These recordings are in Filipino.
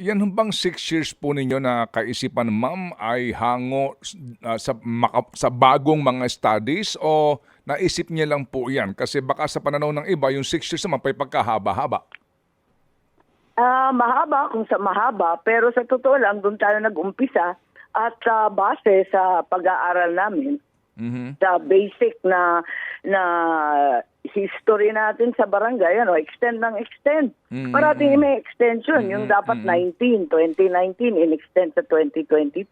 Yan bang 6 years po ninyo na kaisipan, ma'am, ay hango sa bagong mga studies o naisip niya lang po yan? Kasi baka sa pananaw ng iba, yung 6 years naman pa'y pagkahaba-haba. Mahaba kung sa mahaba, pero sa totoo lang, doon tayo nag-umpisa at base sa pag-aaral namin, sa basic na history natin sa barangay, extend ng extend. Parating may extension. Yung dapat 2019, in-extend sa 2022.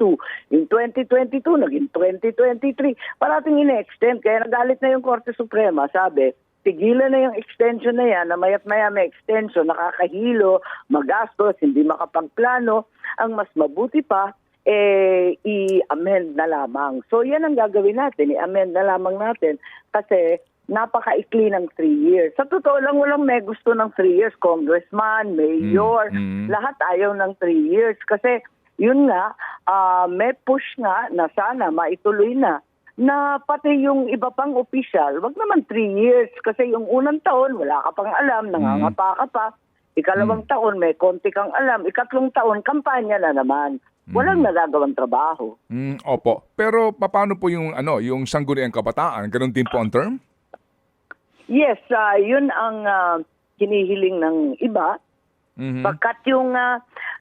Yung 2022, naging 2023. Parating in-extend. Kaya nagalit na yung Korte Suprema. Sabi, tigilan na yung extension na yan, na mayat maya may extension, nakakahilo, magastos, hindi makapagplano. Ang mas mabuti pa, i-amend na lamang. So yan ang gagawin natin, i-amend na lamang natin kasi napaka-ikli ng 3 years. Sa totoo lang, walang may gusto ng 3 years. Congressman, mayor, lahat ayaw ng 3 years. Kasi yun nga, may push nga na sana maituloy na pati yung iba pang opisyal, wag naman 3 years. Kasi yung unang taon, wala ka pang alam, nangangapa ka pa. Ikalawang taon, may konti kang alam. Ikatlong taon, kampanya na naman. Walang nagagawang trabaho. Opo. Pero paano po yung yung Sangguniang Kabataan? Ganun din po ang term? Yes, yun ang hinihiling ng iba. Pagkat yung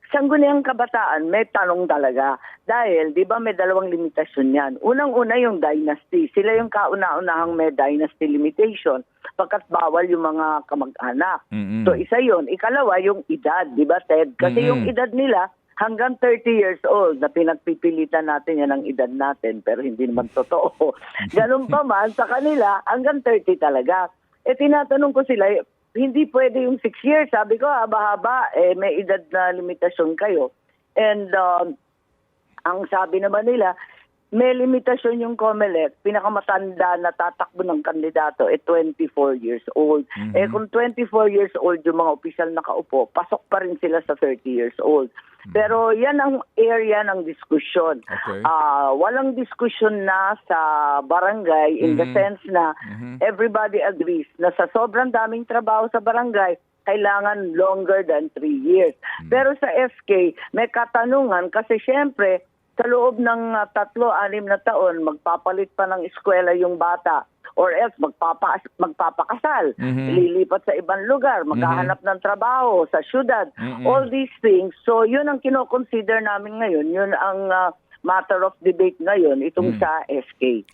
Sangguniang Kabataan, may tanong talaga. Dahil, di ba may dalawang limitasyon yan. Unang-una yung dynasty. Sila yung kauna-unahang may dynasty limitation. Pagkat bawal yung mga kamag-anak. So, isa yun. Ikalawa, yung edad. Di ba, Ted? Kasi yung edad nila, hanggang 30 years old, na pinagpipilitan natin yan ang edad natin, pero hindi naman totoo. Ganun pa man, sa kanila, hanggang 30 talaga. Tinatanong ko sila, hindi pwede yung 6 years. Sabi ko, haba-haba, may edad na limitasyon kayo. And ang sabi naman nila, may limitasyon yung COMELEC, pinakamatanda na tatakbo ng kandidato 24 years old. Kung 24 years old yung mga opisyal nakaupo, pasok pa rin sila sa 30 years old. Pero yan ang area ng diskusyon. Okay. Walang diskusyon na sa barangay in the sense na everybody agrees na sa sobrang daming trabaho sa barangay, kailangan longer than 3 years. Pero sa SK, may katanungan kasi syempre, sa loob ng 3-6 na taon, magpapalit pa ng eskwela yung bata or else magpapakasal, lilipat sa ibang lugar, maghahanap ng trabaho sa syudad, all these things. So yun ang kinoconsider namin ngayon, yun ang matter of debate ngayon, itong sa SK.